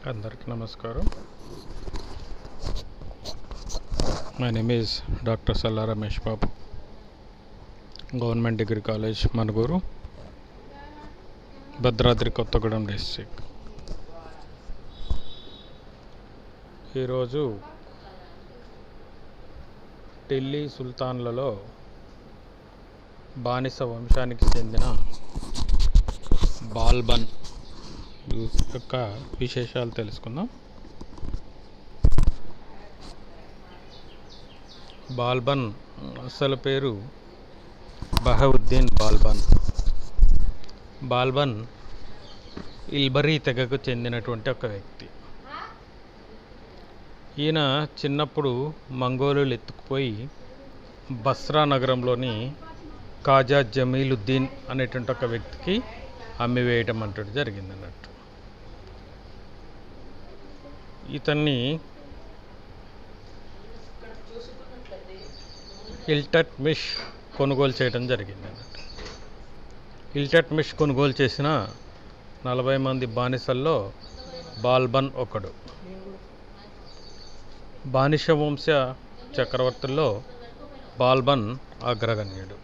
అందరికీ నమస్కారం. My name is doctor Salla Ramesh Babu, government degree college Manuguru, Bhadradri Kothagudem district. ఈరోజు ఢిల్లీ సుల్తాన్లలో బానిస వంశానికి చెందిన బాల్బన్ యొక్క విశేషాలు తెలుసుకుందాం. బాల్బన్ అసలు పేరు బహవుద్దీన్ బాల్బన్. బాల్బన్ ఇల్బరీ తెగకు చెందినటువంటి ఒక వ్యక్తి. ఈయన చిన్నప్పుడు మంగోలులు ఎత్తుకుపోయి బస్రా నగరంలోని ఖాజా జమీలుద్దీన్ అనేటువంటి ఒక వ్యక్తికి అమ్మివేయటం అంటూ జరిగింది అన్నట్టు. ఇతన్ని ఇల్టట్మిష్ కొనుగోలు చేయడం జరిగింది అన్నట్టు. ఇల్టట్మిష్ కొనుగోలు చేసిన 40 మంది బానిసల్లో బాల్బన్ ఒకడు. బానిస వంశ చక్రవర్తుల్లో బాల్బన్ అగ్రగణ్యుడు.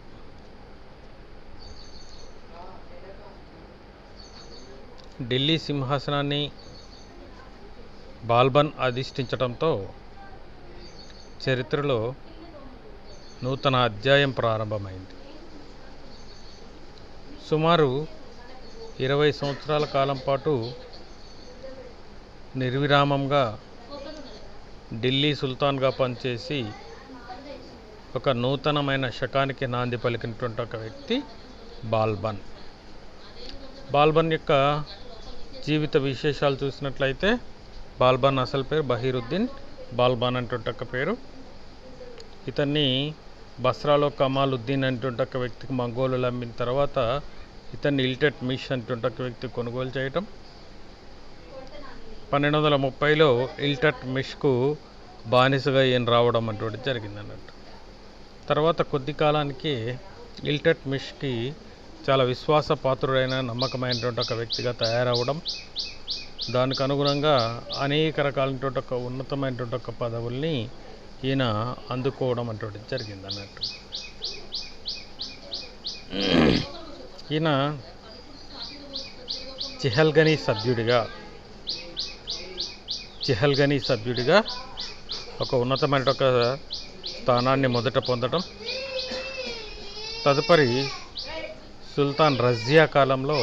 ఢిల్లీ సింహాసనాన్ని బాల్బన్ అధిష్ఠించడంతో చరిత్రలో నూతన అధ్యాయం ప్రారంభమైంది. సుమారు 20 సంవత్సరాల కాలం పాటు నిర్విరామంగా ఢిల్లీ సుల్తాన్గా పనిచేసి ఒక నూతనమైన శకానికి నాంది పలికినటువంటి ఒక వ్యక్తి బాల్బన్. బాల్బన్ యొక్క జీవిత విశేషాలు చూసినట్లయితే బాల్బన్ అసలు పేరు బహీరుద్దీన్ బాల్బన్ అంటుంటే ఒక పేరు. ఇతన్ని బస్రాలో కమాలుద్దీన్ అంటుంటే ఒక వ్యక్తికి మంగోలులు అమ్మిన తర్వాత ఇతన్ని ఇల్టట్మిష్ అంటుంటే ఒక వ్యక్తి కొనుగోలు చేయటం. 1230లో ఇల్టట్మిష్కు బానిసగా ఈయన రావడం అటువంటి జరిగింది అన్నట్టు. తర్వాత కొద్ది కాలానికి ఇల్టట్మిష్కి చాలా విశ్వాసపాత్రుడైన నమ్మకమైనటువంటి ఒక వ్యక్తిగా తయారవడం, దానికి అనుగుణంగా అనేక రకాలైనటువంటి ఒక ఉన్నతమైనటువంటి ఒక పదవుల్ని ఈయన అందుకోవడం అటువంటిది జరిగింది అన్నట్టు. ఈయన చిహల్గనీ సభ్యుడిగా ఒక ఉన్నతమైన ఒక స్థానాన్ని మొదట పొందడం, తదుపరి సుల్తాన్ రజియా కాలంలో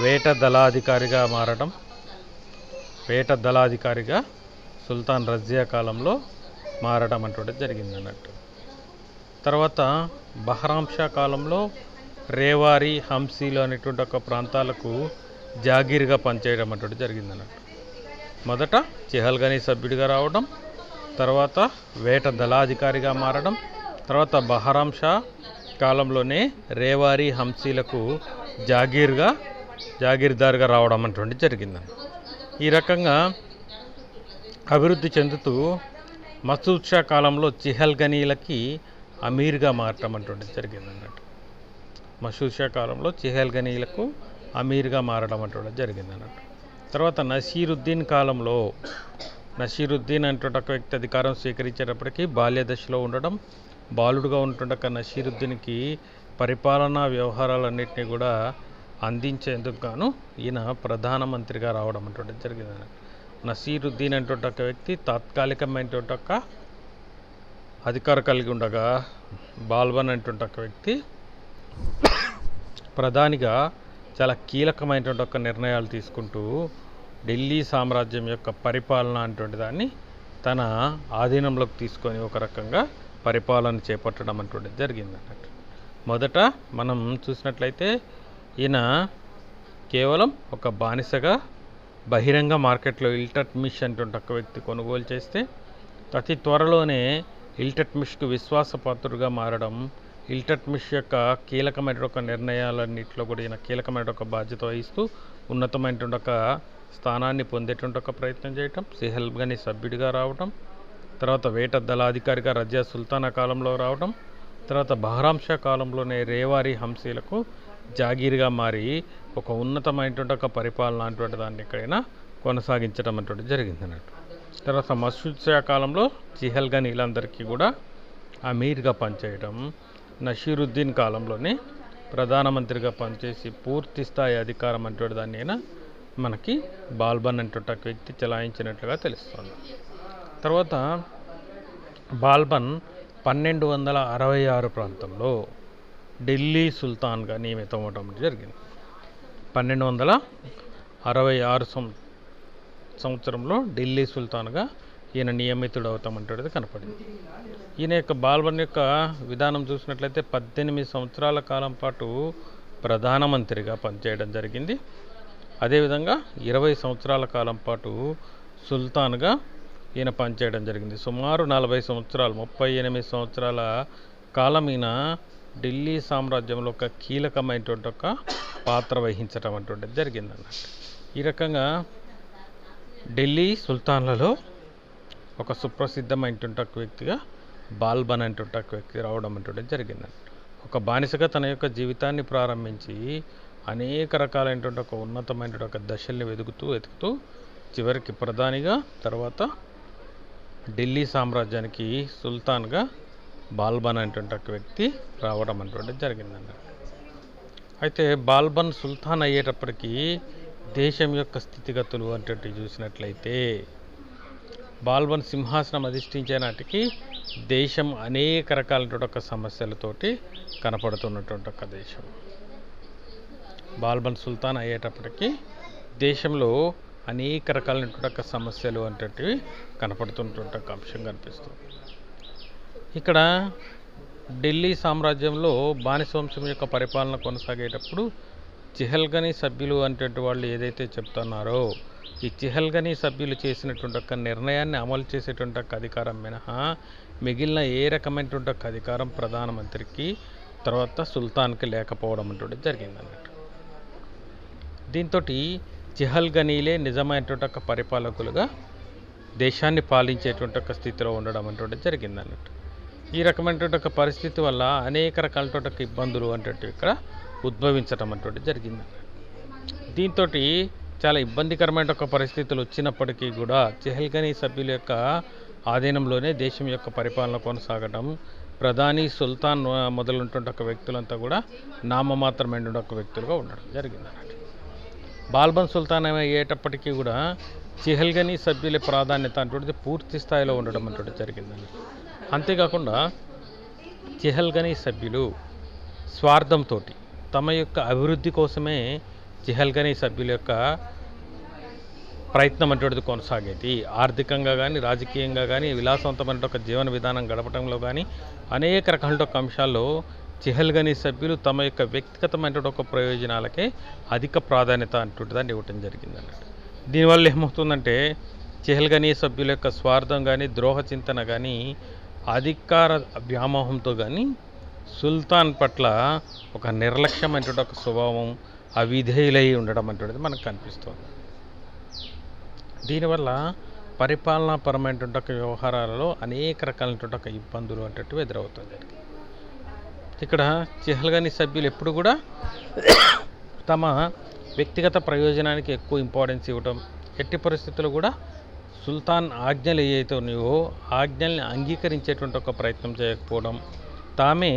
వేట దళాధికారిగా సుల్తాన్ రజియా కాలంలో మారడం అటువంటిది జరిగింది అన్నట్టు. తర్వాత బహ్రామ్ షా కాలంలో రేవారి, హంసీలు అనేటువంటి ఒక ప్రాంతాలకు జాగీర్గా పనిచేయడం అటువంటిది జరిగింది అన్నట్టు. మొదట చిహల్గనీ సభ్యుడిగా రావడం, తర్వాత వేట దళాధికారిగా మారడం, తర్వాత బహ్రామ్ షా కాలంలోనే రేవారి, హంసీలకు జాగీర్దార్గా రావడం అటువంటి జరిగింది. ఈ రకంగా అభివృద్ధి చెందుతూ మసూద్ షా కాలంలో చిహల్గనీలకి అమీర్గా మారటం అటువంటిది జరిగింది అన్నట్టు. మసూద్ షా కాలంలో చిహల్గనీలకు అమీర్గా మారడం అటువంటిది జరిగింది అన్నట్టు. తర్వాత నసీరుద్దీన్ కాలంలో నసీరుద్దీన్ అంటుంటే ఒక వ్యక్తి అధికారం స్వీకరించేటప్పటికీ బాల్య దశలో ఉండడం, బాలుడుగా ఉంటుండక నసీరుద్దీన్కి పరిపాలనా వ్యవహారాలన్నింటినీ కూడా అందించేందుకు గాను ఈయన ప్రధానమంత్రిగా రావడం అటువంటిది జరిగింది. నసీరుద్దీన్ అంటుంటే ఒక వ్యక్తి తాత్కాలికమైనటువంటి ఒక అధికారం కలిగి ఉండగా, బాల్బన్ అంటుంటే ఒక వ్యక్తి ప్రధానిగా చాలా కీలకమైనటువంటి ఒక నిర్ణయాలు తీసుకుంటూ ఢిల్లీ సామ్రాజ్యం యొక్క పరిపాలన అటువంటి దాన్ని తన ఆధీనంలోకి తీసుకొని ఒక రకంగా పరిపాలన చేపట్టడం అటువంటిది జరిగింది అన్నట్టు. మొదట మనం చూసినట్లయితే ఈయన కేవలం ఒక బానిసగా బహిరంగ మార్కెట్లో ఇల్టట్మిష్ అంటుంటే ఒక వ్యక్తి కొనుగోలు చేస్తే అతి త్వరలోనే ఇల్టట్మిష్కు విశ్వాసపాత్రుడుగా మారడం, ఇల్టట్మిష్ యొక్క కీలకమైన ఒక నిర్ణయాలన్నింటిలో కూడా ఈయన కీలకమైన ఒక బాధ్యత వహిస్తూ ఉన్నతమైనటువంటి ఒక స్థానాన్ని పొందేటువంటి ఒక ప్రయత్నం చేయటం, చిహల్గనీ సభ్యుడిగా రావటం, తర్వాత వేట దళాధికారిగా రజియా సుల్తానా కాలంలో రావడం, తర్వాత బహ్రామ్ షా కాలంలోనే రేవారి, హంసీలకు జాగీర్గా మారి ఒక ఉన్నతమైనటువంటి ఒక పరిపాలన అటువంటి దాన్ని ఎక్కడైనా కొనసాగించడం అటువంటి జరిగింది అన్నట్టు. తర్వాత మసూద్ షా కాలంలో చిహల్గనీలందరికీ కూడా అమీర్గా పనిచేయడం, నషీరుద్దీన్ కాలంలోనే ప్రధానమంత్రిగా పనిచేసి పూర్తి స్థాయి అధికారం అంటే దాన్ని అయినా మనకి బాల్బన్ అంటే వ్యక్తి చెలాయించినట్లుగా తెలుస్తుంది. తర్వాత బాల్బన్ 1266 ప్రాంతంలో ఢిల్లీ సుల్తాన్గా నియమితం అవడం జరిగింది. 1266 సంవత్సరంలో ఢిల్లీ సుల్తాన్గా ఈయన నియమితుడు అవుతామంటే కనపడింది. ఈయన యొక్క బాల్బన్ యొక్క విధానం చూసినట్లయితే 18 సంవత్సరాల కాలం పాటు ప్రధానమంత్రిగా పనిచేయడం జరిగింది. అదేవిధంగా 20 సంవత్సరాల కాలం పాటు సుల్తాన్గా ఈయన పనిచేయడం జరిగింది. సుమారు 40 సంవత్సరాలు 38 సంవత్సరాల కాలం ఈయన ఢిల్లీ సామ్రాజ్యంలో ఒక కీలకమైనటువంటి ఒక పాత్ర వహించడం అటువంటిది జరిగింది అన్నట్టు. ఈ రకంగా ఢిల్లీ సుల్తాన్లలో ఒక సుప్రసిద్ధమైనటువంటి ఒక వ్యక్తిగా బాల్బన్ అనేటువంటి ఒక వ్యక్తి రావడం అటువంటిది జరిగిందండి. ఒక బానిసగా తన యొక్క జీవితాన్ని ప్రారంభించి అనేక రకాలైనటువంటి ఒక ఉన్నతమైనటువంటి ఒక దశల్ని వెతుకుతూ చివరికి ప్రధానిగా, తర్వాత ఢిల్లీ సామ్రాజ్యానికి సుల్తాన్గా బాల్బన్ అనేటువంటి ఒక వ్యక్తి రావడం అటువంటిది జరిగిందండి. అయితే బాల్బన్ సుల్తాన్ అయ్యేటప్పటికీ దేశం యొక్క స్థితిగతులు అంటే చూసినట్లయితే బాల్బన్ సింహాసనం అధిష్ఠించే నాటికి దేశం అనేక రకాలైనటువంటి ఒక సమస్యలతోటి కనపడుతున్నటువంటి ఒక దేశం. బాల్బన్ సుల్తాన్ అయ్యేటప్పటికి దేశంలో అనేక రకాలైనటువంటి ఒక సమస్యలు అంటే కనపడుతున్నటువంటి ఒక అంశం కనిపిస్తుంది. ఇక్కడ ఢిల్లీ సామ్రాజ్యంలో బానిసవంశం యొక్క పరిపాలన కొనసాగేటప్పుడు చిహల్గనీ సభ్యులు అంటే వాళ్ళు ఏదైతే చెప్తున్నారో ఈ చిహల్గనీ సభ్యులు చేసినటువంటి ఒక నిర్ణయాన్ని అమలు చేసేటువంటి ఒక అధికారం మినహా మిగిలిన ఏ రకమైనటువంటి ఒక అధికారం ప్రధానమంత్రికి తర్వాత సుల్తాన్కి లేకపోవడం అంటే జరిగింది అన్నట్టు. దీంతో చిహల్గనీలే నిజమైనటువంటి ఒక పరిపాలకులుగా దేశాన్ని పాలించేటువంటి ఒక స్థితిలో ఉండడం అంటే జరిగింది అన్నట్టు. ఈ రకమైనటువంటి ఒక పరిస్థితి వల్ల అనేక రకాలైనటువంటి ఒక ఇబ్బందులు అంటే ఇక్కడ ఉద్భవించడం అంటే జరిగింది. దీంతో చాలా ఇబ్బందికరమైన ఒక పరిస్థితులు వచ్చినప్పటికీ కూడా చిహల్గనీ సభ్యుల యొక్క ఆధీనంలోనే దేశం యొక్క పరిపాలన కొనసాగడం, ప్రధాని సుల్తాన్ మొదలైనటువంటి ఒక వ్యక్తులంతా కూడా నామమాత్రమైన ఒక వ్యక్తులుగా ఉండడం జరిగింది అన్నట్టు. బాల్బన్ సుల్తాన్ అయ్యేటప్పటికీ కూడా చిహల్గనీ సభ్యుల ప్రాధాన్యత అంటే పూర్తి స్థాయిలో ఉండడం అంటే జరిగిందండి. అంతేకాకుండా చిహల్గనీ సభ్యులు స్వార్థంతో తమ యొక్క అభివృద్ధి కోసమే చిహల్గనీ సభ్యుల యొక్క ప్రయత్నం అటువంటిది కొనసాగేది. ఆర్థికంగా కానీ, రాజకీయంగా కానీ, విలాసవంతమైన ఒక జీవన విధానం గడపడంలో కానీ అనేక రకాల అంశాల్లో చిహల్గనీ సభ్యులు తమ యొక్క వ్యక్తిగతమైన ఒక ప్రయోజనాలకే అధిక ప్రాధాన్యత అటువంటి దాన్ని ఇవ్వటం జరిగింది అన్నట్టు. దీనివల్ల ఏమవుతుందంటే చిహల్గనీ సభ్యుల యొక్క స్వార్థం కానీ, ద్రోహ చింతన కానీ, అధికార వ్యామోహంతో కానీ సుల్తాన్ పట్ల ఒక నిర్లక్ష్యమైనటువంటి ఒక స్వభావం, అవిధేయులై ఉండడం అటువంటిది మనకు కనిపిస్తుంది. దీనివల్ల పరిపాలనాపరమైనటువంటి ఒక వ్యవహారాలలో అనేక రకాలైనటువంటి ఒక ఇబ్బందులు అంటే ఎదురవుతుంది. ఇక్కడ చిహల్గనీ సభ్యులు ఎప్పుడు కూడా తమ వ్యక్తిగత ప్రయోజనానికి ఎక్కువ ఇంపార్టెన్స్ ఇవ్వటం, ఎట్టి పరిస్థితుల్లో కూడా సుల్తాన్ ఆజ్ఞలు ఏవైతే ఉన్నాయో ఆజ్ఞల్ని అంగీకరించేటువంటి ఒక ప్రయత్నం చేయకపోవడం, తామే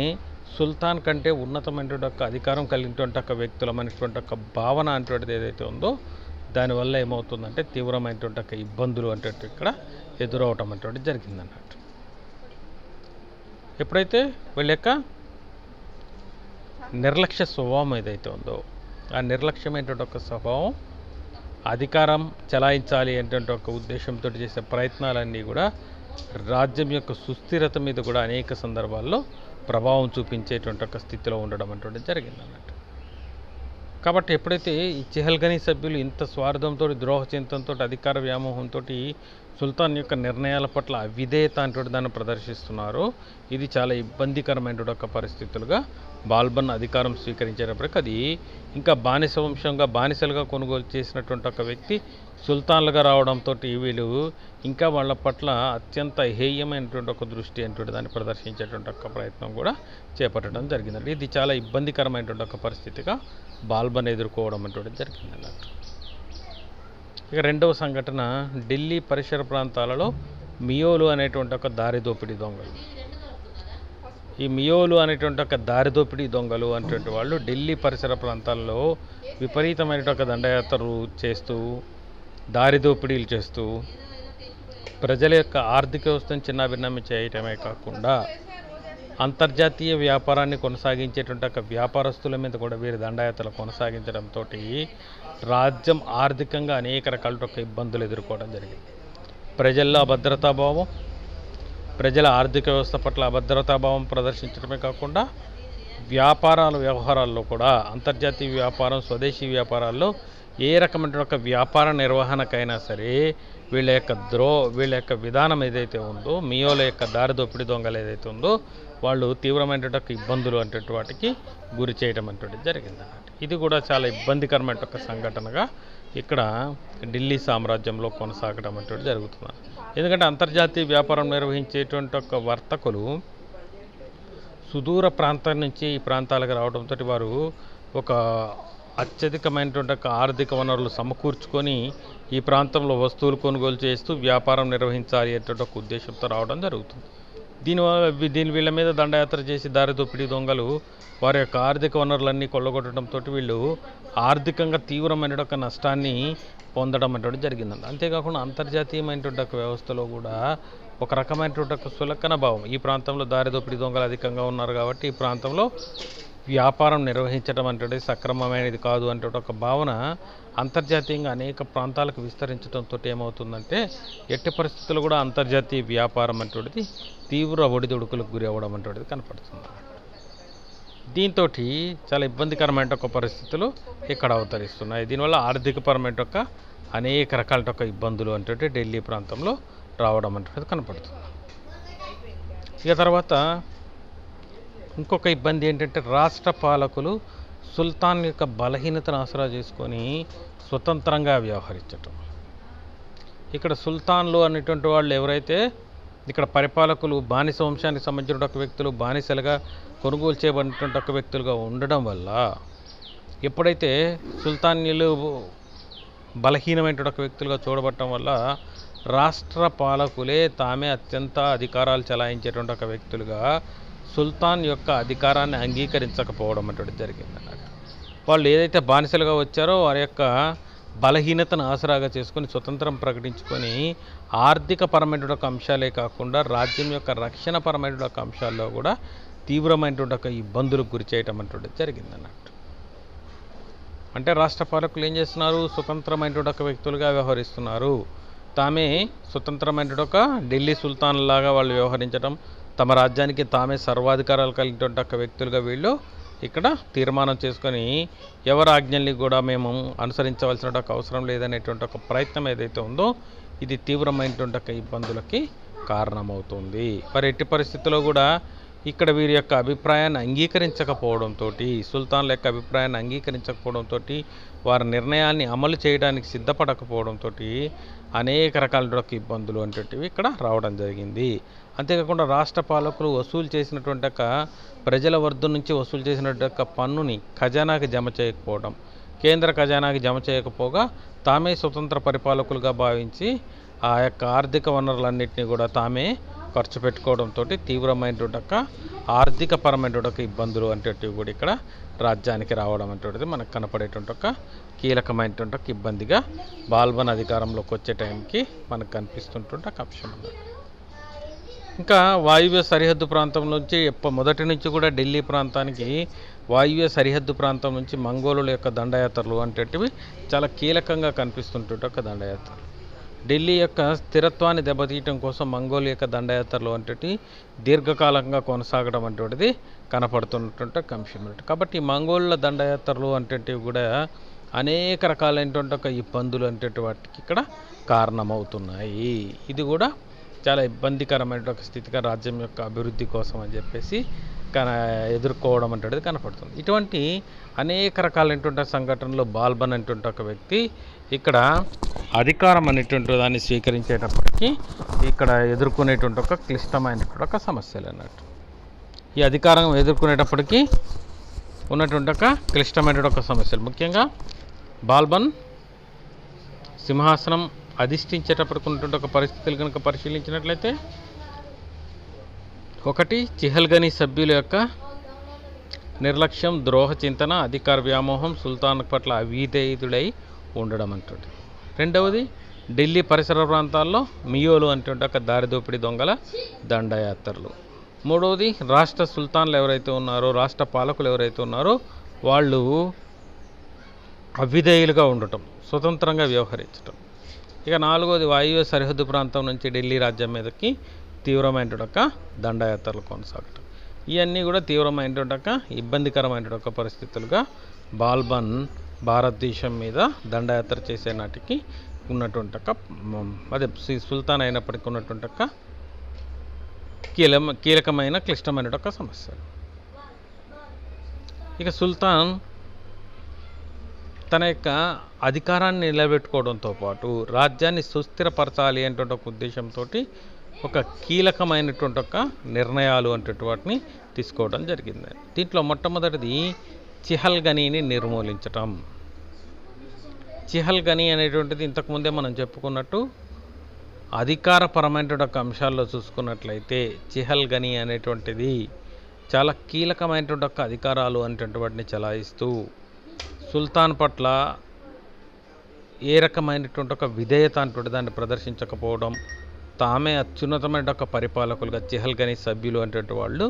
సుల్తాన్ కంటే ఉన్నతమైనటువంటి ఒక అధికారం కలిగినటువంటి ఒక వ్యక్తులమైనటువంటి ఒక భావన అటువంటిది ఏదైతే ఉందో దానివల్ల ఏమవుతుందంటే తీవ్రమైనటువంటి ఒక ఇబ్బందులు అంటే ఇక్కడ ఎదురవటం అటువంటి జరిగిందన్నట్టు. ఎప్పుడైతే వీళ్ళ యొక్క నిర్లక్ష్య స్వభావం ఏదైతే ఉందో ఆ నిర్లక్ష్యమైనటువంటి ఒక స్వభావం అధికారం చలాయించాలి అనేటువంటి ఒక ఉద్దేశంతో చేసే ప్రయత్నాలన్నీ కూడా రాజ్యం యొక్క సుస్థిరత మీద కూడా అనేక సందర్భాల్లో ప్రభావం చూపించేటువంటి ఒక స్థితిలో ఉండడం అటువంటి జరిగిందన్నట్టు. కాబట్టి ఎప్పుడైతే ఈ చిహల్గనీ సభ్యులు ఇంత స్వార్థంతో, ద్రోహ చింతనతో, అధికార వ్యామోహంతో సుల్తాన్ యొక్క నిర్ణయాల పట్ల అవిధేయత అంటే దాన్ని ప్రదర్శిస్తున్నారో ఇది చాలా ఇబ్బందికరమైన ఒక పరిస్థితులుగా బాల్బన్ అధికారం స్వీకరించేటప్పటికి అది ఇంకా బానిస వంశంగా బానిసలుగా కొనుగోలు చేసినటువంటి ఒక వ్యక్తి సుల్తాన్లుగా రావడంతో వీళ్ళు ఇంకా వాళ్ళ పట్ల అత్యంత హేయమైనటువంటి ఒక దృష్టి అంటే దాన్ని ప్రదర్శించేటువంటి ఒక ప్రయత్నం కూడా చేపట్టడం జరిగిందండి. ఇది చాలా ఇబ్బందికరమైనటువంటి ఒక పరిస్థితిగా బాల్బన్ ఎదుర్కోవడం అంటే జరిగింది అన్నట్టు. ఇక రెండవ సంఘటన ఢిల్లీ పరిసర ప్రాంతాలలో మియోలు అనేటువంటి ఒక దారి దోపిడీ దొంగలు. ఈ మియోలు అనేటువంటి ఒక దారి దోపిడీ దొంగలు అనేటువంటి వాళ్ళు ఢిల్లీ పరిసర ప్రాంతాల్లో విపరీతమైన ఒక దండయాత్రలు చేస్తూ దారి దోపిడీలు చేస్తూ ప్రజల యొక్క ఆర్థిక వ్యవస్థను చిన్నాభిన్నం చేయటమే కాకుండా అంతర్జాతీయ వ్యాపారాన్ని కొనసాగించేటువంటి ఒక వ్యాపారస్తుల మీద కూడా వీరి దండయాత్రలు కొనసాగించడంతో రాజ్యం ఆర్థికంగా అనేక రకాల ఇబ్బందులు ఎదుర్కోవడం జరిగింది. ప్రజల్లో అభద్రతాభావం, ప్రజల ఆర్థిక వ్యవస్థ పట్ల అభద్రతాభావం ప్రదర్శించడమే కాకుండా వ్యవహారాల్లో కూడా అంతర్జాతీయ వ్యాపారం, స్వదేశీ వ్యాపారాల్లో ఏ రకమైన ఒక వ్యాపార నిర్వహణకైనా సరే వీళ్ళ యొక్క విధానం ఏదైతే ఉందో, మియోల యొక్క దారి దోపిడీ దొంగలు ఏదైతే ఉందో వాళ్ళు తీవ్రమైనటువంటి ఇబ్బందులు అంటే వాటికి గురి చేయడం అంటే జరిగింది అన్నమాట. ఇది కూడా చాలా ఇబ్బందికరమైన ఒక సంఘటనగా ఇక్కడ ఢిల్లీ సామ్రాజ్యంలో కొనసాగడం అంటే జరుగుతుంది. ఎందుకంటే అంతర్జాతీయ వ్యాపారం నిర్వహించేటువంటి ఒక వర్తకులు సుదూర ప్రాంతం నుంచి ఈ ప్రాంతాలకు రావడంతో వారు ఒక అత్యధికమైనటువంటి ఆర్థిక వనరులు సమకూర్చుకొని ఈ ప్రాంతంలో వస్తువులు కొనుగోలు చేస్తూ వ్యాపారం నిర్వహించాలి అనేటువంటి ఒక ఉద్దేశంతో రావడం జరుగుతుంది. దీని వీళ్ళ మీద దండయాత్ర చేసి దారి దోపిడీ దొంగలు వారి యొక్క ఆర్థిక వనరులన్నీ కొల్లగొట్టడంతో వీళ్ళు ఆర్థికంగా తీవ్రమైన ఒక నష్టాన్ని పొందడం అనేటువంటి జరిగిందండి. అంతేకాకుండా అంతర్జాతీయమైనటువంటి ఒక వ్యవస్థలో కూడా ఒక రకమైనటువంటి ఒక సులకన భావం, ఈ ప్రాంతంలో దారి దోపిడీ దొంగలు అధికంగా ఉన్నారు కాబట్టి ఈ ప్రాంతంలో వ్యాపారం నిర్వహించడం అంటే సక్రమమైనది కాదు అంటే ఒక భావన అంతర్జాతీయంగా అనేక ప్రాంతాలకు విస్తరించడంతో ఏమవుతుందంటే ఎట్టి పరిస్థితుల్లో కూడా అంతర్జాతీయ వ్యాపారం అనేటువంటిది తీవ్ర ఒడిదుడుకులకు గురి అవ్వడం అనేటువంటిది కనపడుతుంది. దీంతో చాలా ఇబ్బందికరమైన ఒక పరిస్థితులు ఇక్కడ అవతరిస్తున్నాయి. దీనివల్ల ఆర్థికపరమైన ఒక అనేక రకాల ఒక ఇబ్బందులు అంటే ఢిల్లీ ప్రాంతంలో రావడం అనేటువంటిది కనపడుతుంది. ఇక తర్వాత ఇంకొక ఇబ్బంది ఏంటంటే రాష్ట్ర పాలకులు సుల్తాన్ యొక్క బలహీనతను ఆసరా చేసుకొని స్వతంత్రంగా వ్యవహరించటం. ఇక్కడ సుల్తాన్లు అనేటువంటి వాళ్ళు ఎవరైతే ఇక్కడ పరిపాలకులు బానిస వంశానికి సంబంధించిన ఒక వ్యక్తులు బానిసలుగా కొనుగోలు చేయబడినటువంటి ఒక వ్యక్తులుగా ఉండడం వల్ల ఎప్పుడైతే సుల్తాన్యులు బలహీనమైనటువంటి ఒక వ్యక్తులుగా చూడబడటం వల్ల రాష్ట్ర పాలకులే తామే అత్యంత అధికారాలు చలాయించేటువంటి ఒక వ్యక్తులుగా సుల్తాన్ యొక్క అధికారాన్ని అంగీకరించకపోవడం అటువంటి జరిగిందన్నమాట. వాళ్ళు ఏదైతే బానిసలుగా వచ్చారో వారి యొక్క బలహీనతను ఆసరాగా చేసుకొని స్వతంత్రం ప్రకటించుకొని ఆర్థిక పరమైనటువంటి ఒక అంశాలే కాకుండా రాజ్యం యొక్క రక్షణ పరమైనటువంటి ఒక అంశాల్లో కూడా తీవ్రమైనటువంటి ఒక ఇబ్బందులకు గురి చేయటం అటువంటి జరిగిందన్నట్టు. అంటే రాష్ట్ర పాలకులు ఏం చేస్తున్నారు, స్వతంత్రమైనటువంటి ఒక వ్యక్తులుగా వ్యవహరిస్తున్నారు. తామే స్వతంత్రమైనటువంటి ఒక ఢిల్లీ సుల్తాన్ లాగా వాళ్ళు వ్యవహరించడం, తమ రాజ్యానికి తామే సర్వాధికారాలు కలిగినటువంటి ఒక వ్యక్తులుగా వీళ్ళు ఇక్కడ తీర్మానం చేసుకొని ఎవరి ఆజ్ఞల్ని కూడా మేము అనుసరించవలసిన ఒక అవసరం లేదనేటువంటి ఒక ప్రయత్నం ఏదైతే ఉందో ఇది తీవ్రమైనటువంటి ఒక ఇబ్బందులకి కారణమవుతుంది. మరి ఎట్టి పరిస్థితుల్లో కూడా ఇక్కడ వీరి యొక్క అభిప్రాయాన్ని అంగీకరించకపోవడంతో, సుల్తాన్ల యొక్క అభిప్రాయాన్ని అంగీకరించకపోవడంతో, వారి నిర్ణయాన్ని అమలు చేయడానికి సిద్ధపడకపోవడంతో అనేక రకాల ఇబ్బందులు అనేటివి ఇక్కడ రావడం జరిగింది. అంతేకాకుండా రాష్ట్ర పాలకులు వసూలు చేసినటువంటి ఒక ప్రజల వద్ద నుంచి వసూలు చేసినటువంటి ఒక పన్నుని ఖజానాకి జమ చేయకపోవడం, కేంద్ర ఖజానాకి జమ చేయకపోగా తామే స్వతంత్ర పరిపాలకులుగా భావించి ఆ యొక్క ఆర్థిక వనరులన్నింటినీ కూడా తామే ఖర్చు పెట్టుకోవడంతో తీవ్రమైనటువంటి ఒక ఆర్థిక పరమైనటువంటి ఒక ఇబ్బందులు అనేటివి కూడా ఇక్కడ రాజ్యానికి రావడం అనేటువంటిది మనకు కనపడేటువంటి ఒక కీలకమైనటువంటి ఒక ఇబ్బందిగా బాల్బన్ అధికారంలోకి వచ్చే టైంకి మనకు కనిపిస్తుంటుంది ఒక అంశం అన్నమాట. ఇంకా వాయువ్య సరిహద్దు ప్రాంతం నుంచి మొదటి నుంచి కూడా ఢిల్లీ ప్రాంతానికి వాయువ్య సరిహద్దు ప్రాంతం నుంచి మంగోలుల యొక్క దండయాత్రలు అనేటివి చాలా కీలకంగా కనిపిస్తుంటుంది ఒక దండయాత్రలు. ఢిల్లీ యొక్క స్థిరత్వాన్ని దెబ్బతీయటం కోసం మంగోల్ యొక్క దండయాత్రలు అనేటివి దీర్ఘకాలంగా కొనసాగడం అనేటువంటిది కనపడుతున్నటువంటి ఒక అంశం. కాబట్టి మంగోళ్ళ దండయాత్రలు అనేటివి కూడా అనేక రకాలైనటువంటి ఒక ఇబ్బందులు అనేటువంటి వాటికి ఇక్కడ కారణమవుతున్నాయి. ఇది కూడా చాలా ఇబ్బందికరమైన ఒక స్థితిగా రాజ్యం యొక్క అభివృద్ధి కోసం అని చెప్పేసి ఎదుర్కోవడం అనేటువంటిది కనపడుతుంది. ఇటువంటి అనేక రకాలైనటువంటి సంఘటనలు బాల్బన్ అనేటువంటి ఒక వ్యక్తి ఇక్కడ అధికారం అనేటువంటి దాన్ని స్వీకరించేటప్పటికీ ఇక్కడ ఎదుర్కొనేటువంటి ఒక క్లిష్టమైనటువంటి ఒక సమస్యలు అన్నట్టు. ఈ అధికారం ఎదుర్కొనేటప్పటికీ ఉన్నటువంటి ఒక క్లిష్టమైనటువంటి ఒక సమస్యలు ముఖ్యంగా బాల్బన్ సింహాసనం అధిష్ఠించేటప్పటికి ఉన్నటువంటి ఒక పరిస్థితులు కనుక పరిశీలించినట్లయితే, ఒకటి చిహల్గనీ సభ్యుల యొక్క నిర్లక్ష్యం, ద్రోహ చింతన, అధికార వ్యామోహం, సుల్తాన్ పట్ల అవిధేయుడై ఉండడం అంటుంది. రెండవది ఢిల్లీ పరిసర ప్రాంతాల్లో మియోలు అంటుంటే ఒక దారిదోపిడి దొంగల దండయాత్రలు. మూడవది రాష్ట్ర సుల్తాన్లు ఎవరైతే ఉన్నారో, రాష్ట్ర పాలకులు ఎవరైతే ఉన్నారో వాళ్ళు అవిధేయులుగా ఉండటం, స్వతంత్రంగా వ్యవహరించటం. ఇక నాలుగవది వాయువ్య సరిహద్దు ప్రాంతం నుంచి ఢిల్లీ రాజ్యం మీదకి తీవ్రమైనటువంటి దండయాత్రలు కొనసాగటం. ఇవన్నీ కూడా తీవ్రమైనటువంటి ఇబ్బందికరమైనటువంటి పరిస్థితులుగా బాల్బన్ భారతదేశం మీద దండయాత్ర చేసే నాటికి ఉన్నటువంటి అదే సుల్తాన్ అయినప్పటికీ ఉన్నటువంటి కీలకమైన క్లిష్టమైన సమస్య. ఇక సుల్తాన్ తన యొక్క అధికారాన్ని నిలబెట్టుకోవడంతో పాటు రాజ్యాన్ని సుస్థిరపరచాలి అనేటువంటి ఒక ఉద్దేశంతో ఒక కీలకమైనటువంటి ఒక నిర్ణయాలు అంటే వాటిని తీసుకోవడం జరిగింది. దీంట్లో మొట్టమొదటిది చిహల్గనీని నిర్మూలించటం. చిహల్గనీ అనేటువంటిది ఇంతకుముందే మనం చెప్పుకున్నట్టు అధికారపరమైనటువంటి అంశాల్లో చూసుకున్నట్లయితే చిహల్గనీ అనేటువంటిది చాలా కీలకమైనటువంటి ఒక అధికారాలు అనేటువంటి వాటిని చలాయిస్తూ సుల్తాన్ పట్ల ఏ రకమైనటువంటి ఒక విధేయత అంటే దాన్ని ప్రదర్శించకపోవడం, తామే అత్యున్నతమైన ఒక పరిపాలకులుగా చిహల్గనీ సభ్యులు అనేటువంటి వాళ్ళు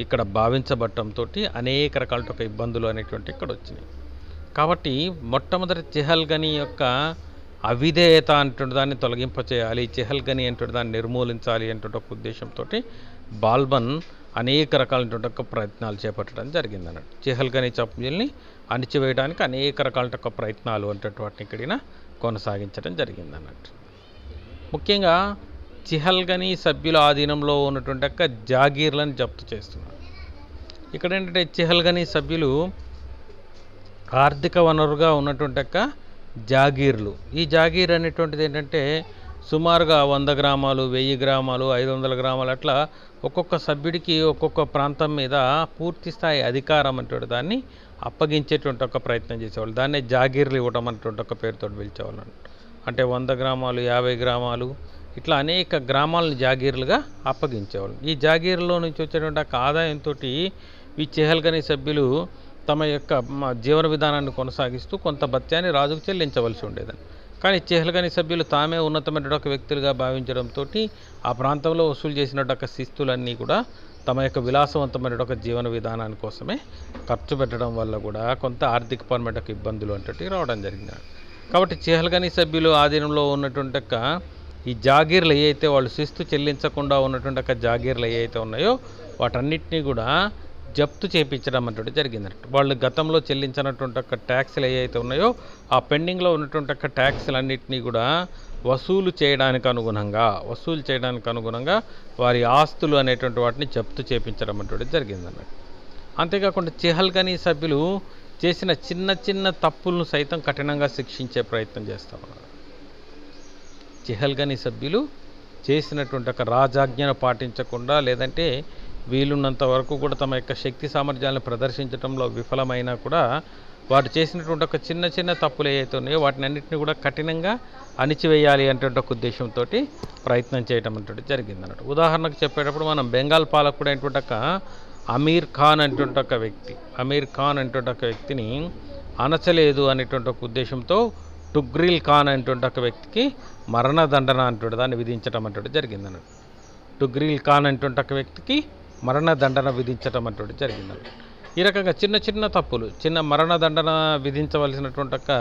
ఇక్కడ భావించబడటంతో అనేక రకాల ఇబ్బందులు అనేటువంటి ఇక్కడ వచ్చినాయి. కాబట్టి మొట్టమొదటి చిహల్గనీ యొక్క అవిధేయత అంటుంటే దాన్ని తొలగింపచేయాలి, చిహల్గనీ అంటుంటే దాన్ని నిర్మూలించాలి అంటే ఒక ఉద్దేశంతో బాల్బన్ అనేక రకాలైనటువంటి ఒక ప్రయత్నాలు చేపట్టడం జరిగింది అన్నట్టు. చిహల్గనీ సభ్యుల్ని అణిచివేయడానికి అనేక రకాల ప్రయత్నాలు అంటే వాటిని ఇక్కడ కొనసాగించడం జరిగింది అన్నట్టు. ముఖ్యంగా చిహల్గనీ సభ్యుల ఆధీనంలో ఉన్నటువంటి యొక్క జాగీర్లను జప్తు చేస్తున్నారు. ఇక్కడ ఏంటంటే చిహల్గనీ సభ్యులు ఆర్థిక వనరుగా ఉన్నటువంటి యొక్క జాగీర్లు. ఈ జాగీర్ అనేటువంటిది ఏంటంటే సుమారుగా 100 గ్రామాలు, 1000 గ్రామాలు, 500 గ్రామాలు అట్లా ఒక్కొక్క సభ్యుడికి ఒక్కొక్క ప్రాంతం మీద పూర్తి స్థాయి అధికారం అంటే దాన్ని అప్పగించేటువంటి ఒక ప్రయత్నం చేసేవాళ్ళు. దాన్నే జాగీర్లు ఇవ్వడం అనేటువంటి ఒక పేరుతో పిలిచేవాళ్ళు. అంటే 100 గ్రామాలు, 50 గ్రామాలు ఇట్లా అనేక గ్రామాలను జాగీర్లుగా అప్పగించేవాళ్ళు. ఈ జాగీర్లో నుంచి వచ్చేటువంటి ఆదాయంతో ఈ చిహల్గనీ సభ్యులు తమ యొక్క జీవన విధానాన్ని కొనసాగిస్తూ కొంత భత్యాన్ని రాజుకు చెల్లించవలసి ఉండేదని. కానీ చిహల్గనీ సభ్యులు తామే ఉన్నతమైన ఒక వ్యక్తులుగా భావించడంతో ఆ ప్రాంతంలో వసూలు చేసినటువంటి శిస్తులన్నీ కూడా తమ యొక్క విలాసవంతమైన ఒక జీవన విధానాని కోసమే ఖర్చు పెట్టడం వల్ల కూడా కొంత ఆర్థికపరమైన ఇబ్బందులు అంటే రావడం జరిగింది. కాబట్టి చిహల్గనీ సభ్యులు ఆధీనంలో ఉన్నటువంటి ఈ జాగీర్లు ఏవైతే వాళ్ళు శిస్తు చెల్లించకుండా ఉన్నటువంటి జాగీర్లు ఏవైతే ఉన్నాయో వాటన్నిటినీ కూడా జప్తు చేయించడం అంటే జరిగిందన్నట్టు. వాళ్ళు గతంలో చెల్లించినటువంటి ఒక ట్యాక్స్లు ఏవైతే ఉన్నాయో ఆ పెండింగ్లో ఉన్నటువంటి ట్యాక్స్లన్నింటినీ కూడా వసూలు చేయడానికి అనుగుణంగా వారి ఆస్తులు అనేటువంటి వాటిని జప్తు చేయించడం అంటే జరిగిందన్నట్టు. అంతేకాకుండా చిహల్గనీ సభ్యులు చేసిన చిన్న చిన్న తప్పులను సైతం కఠినంగా శిక్షించే ప్రయత్నం చేస్తూ ఉన్నారు. చిహల్గనీ సభ్యులు చేసినటువంటి ఒక రాజాజ్ఞను పాటించకుండా, లేదంటే వీలున్నంత వరకు కూడా తమ యొక్క శక్తి సామర్థ్యాలను ప్రదర్శించడంలో విఫలమైనా కూడా వారు చేసినటువంటి ఒక చిన్న చిన్న తప్పులు ఏవైతే ఉన్నాయో వాటిని అన్నింటినీ కూడా కఠినంగా అణిచివేయాలి అంటే ఒక ఉద్దేశంతో ప్రయత్నం చేయడం అంటే జరిగింది అన్నట్టు. ఉదాహరణకు చెప్పేటప్పుడు మనం బెంగాల్ పాలకుడు అయినటువంటి ఒక అమీర్ ఖాన్ అనేటువంటి ఒక వ్యక్తిని అణచలేదు అనేటువంటి ఒక ఉద్దేశంతో టుగ్రిల్ ఖాన్ అనేటువంటి ఒక వ్యక్తికి మరణదండన అంటే దాన్ని విధించడం అంటే జరిగింది అన్నట్టు. టుగ్రిల్ ఖాన్ అనేటువంటి ఒక వ్యక్తికి మరణదండన విధించడం అంటే జరిగింది. ఈ రకంగా చిన్న చిన్న తప్పులు, చిన్న మరణదండన విధించవలసినటువంటి ఒక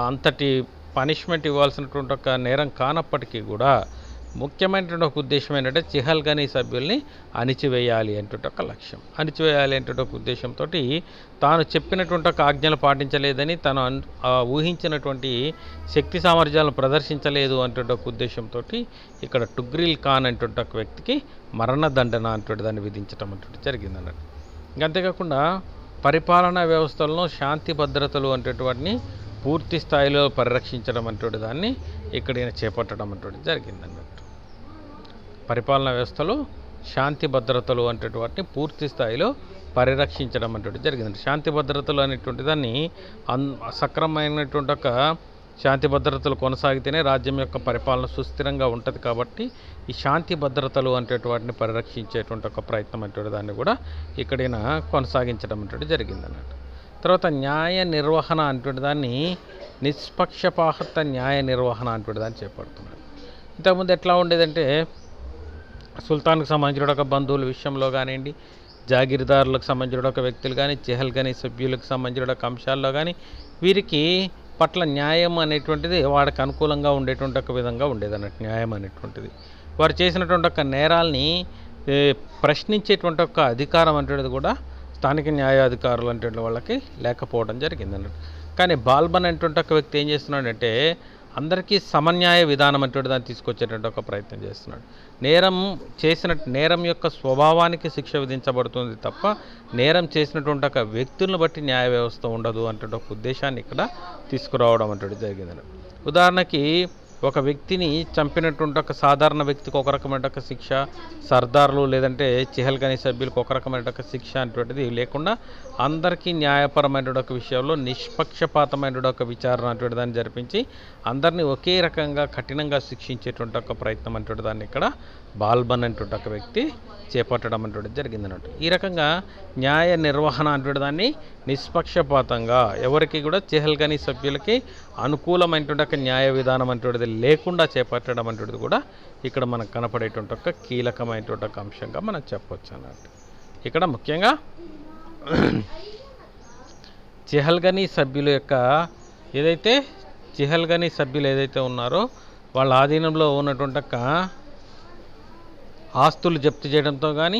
అంతటి పనిష్మెంట్ ఇవ్వాల్సినటువంటి ఒక నేరం కానప్పటికీ కూడా ముఖ్యమైనటువంటి ఒక ఉద్దేశం ఏంటంటే చిహల్గనీ సభ్యుల్ని అణిచివేయాలి అంటే ఒక లక్ష్యం. అణిచివేయాలి అంటే ఒక ఉద్దేశంతో తాను చెప్పినటువంటి ఒక ఆజ్ఞలు పాటించలేదని, తను ఊహించినటువంటి శక్తి సామర్థ్యాలను ప్రదర్శించలేదు అంటే ఒక ఉద్దేశంతో ఇక్కడ టుగ్రిల్ ఖాన్ అనేటువంటి ఒక వ్యక్తికి మరణదండన అంటే దాన్ని విధించడం అంటే జరిగింది అన్నట్టు. అంతేకాకుండా పరిపాలనా వ్యవస్థలను శాంతి భద్రతలు అంటే వాటిని పూర్తి స్థాయిలో పరిరక్షించడం అంటే దాన్ని ఇక్కడ చేపట్టడం అంటే జరిగింది అన్నట్టు. పరిపాలనా వ్యవస్థలో శాంతి భద్రతలు అంటే వాటిని పూర్తి స్థాయిలో పరిరక్షించడం అంటే జరిగింది. శాంతి భద్రతలు అనేటువంటి దాన్ని సక్రమైనటువంటి ఒక శాంతి భద్రతలు కొనసాగితేనే రాజ్యం యొక్క పరిపాలన సుస్థిరంగా ఉంటుంది. కాబట్టి ఈ శాంతి భద్రతలు అంటే వాటిని పరిరక్షించేటువంటి ఒక ప్రయత్నం అంటే దాన్ని కూడా ఇక్కడైన కొనసాగించడం అంటే జరిగింది అన్నట్టు. తర్వాత న్యాయ నిర్వహణ అంటే దాన్ని నిష్పక్షపాత న్యాయ నిర్వహణ అంటే దాన్ని చేపడుతున్నాడు. ఇంతకుముందు ఎట్లా ఉండేదంటే సుల్తాన్కు సంబంధించిన ఒక బంధువుల విషయంలో కానివ్వండి, జాగీర్దారులకు సంబంధించిన ఒక వ్యక్తులు కానీ, చెహల్గనీ సభ్యులకు సంబంధించిన ఒక అంశాల్లో కానీ వీరికి పట్ల న్యాయం అనేటువంటిది వాడికి అనుకూలంగా ఉండేటువంటి ఒక విధంగా ఉండేది అన్నట్టు. న్యాయం అనేటువంటిది వారు చేసినటువంటి ఒక నేరాల్ని ప్రశ్నించేటువంటి ఒక అధికారం అనేటువంటిది కూడా స్థానిక న్యాయాధికారులు అంటే వాళ్ళకి లేకపోవడం జరిగింది అన్నట్టు. కానీ బాల్బన్ అనేటువంటి ఒక వ్యక్తి ఏం చేస్తున్నాడంటే అందరికీ సమన్యాయ విధానం అంటే దాన్ని తీసుకొచ్చేటువంటి ఒక ప్రయత్నం చేస్తున్నాడు. నేరం యొక్క స్వభావానికి శిక్ష విధించబడుతుంది తప్ప నేరం చేసినటువంటి ఒక వ్యక్తులను బట్టి న్యాయ వ్యవస్థ ఉండదు అంటే ఒక ఉద్దేశాన్ని ఇక్కడ తీసుకురావడం అంటే జరిగింది. ఉదాహరణకి ఒక వ్యక్తిని చంపినటువంటి ఒక సాధారణ వ్యక్తికి ఒక రకమైన ఒక శిక్ష, సర్దార్లు లేదంటే చెహల్గనీ సభ్యులకు ఒక రకమైన ఒక శిక్ష అటువంటిది లేకుండా అందరికీ న్యాయపరమైన ఒక విషయంలో నిష్పక్షపాతమైన ఒక విచారణ అటువంటి దాన్ని జరిపించి అందరినీ ఒకే రకంగా కఠినంగా శిక్షించేటువంటి ఒక ప్రయత్నం అటువంటి దాన్ని ఇక్కడ బాల్బన్ అనేటువంటి ఒక వ్యక్తి చేపట్టడం అటువంటి జరిగింది అన్నట్టు. ఈ రకంగా న్యాయ నిర్వహణ అటువంటి దాన్ని నిష్పక్షపాతంగా ఎవరికి కూడా చెహల్గనీ సభ్యులకి అనుకూలమైనటువంటి ఒక న్యాయ విధానం అటువంటిది లేకుండా చేపట్టడం అటువంటిది కూడా ఇక్కడ మనకు కనపడేటువంటి ఒక కీలకమైనటువంటి ఒక అంశంగా మనం చెప్పవచ్చు అన్నట్టు. ఇక్కడ ముఖ్యంగా చెహల్గనీ సభ్యుల యొక్క చెహల్గనీ సభ్యులు ఏదైతే ఉన్నారో వాళ్ళ ఆధీనంలో ఉన్నటువంటి ఒక ఆస్తులు జప్తు చేయడంతో కానీ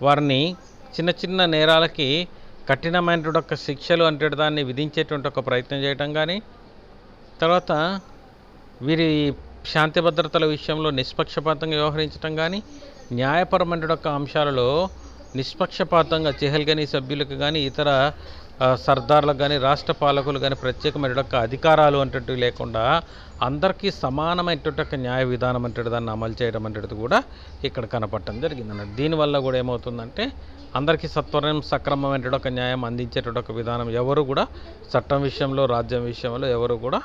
వారిని చిన్న చిన్న నేరాలకి కఠినమైనటువంటి ఒక శిక్షలు అంటే దాన్ని విధించేటువంటి ఒక ప్రయత్నం చేయడం కానీ, తర్వాత వీరి శాంతి భద్రతల విషయంలో నిష్పక్షపాతంగా వ్యవహరించడం కానీ, న్యాయపరమైన ఒక అంశాలలో నిష్పక్షపాతంగా చెహల్గనీ సభ్యులకు కానీ ఇతర సర్దార్లకు కానీ రాష్ట్ర పాలకులు కానీ ప్రత్యేకమైన ఒక అధికారాలు అంటూ లేకుండా అందరికీ సమానమైనటువంటి ఒక న్యాయ విధానం అంటే దాన్ని అమలు చేయడం అనేది కూడా ఇక్కడ కనపడటం జరిగింది అన్నట్టు. దీనివల్ల కూడా ఏమవుతుందంటే అందరికీ సత్వరం సక్రమమైన ఒక న్యాయం అందించేటువంటి ఒక విధానం ఎవరు కూడా చట్టం విషయంలో రాజ్యం విషయంలో ఎవరు కూడా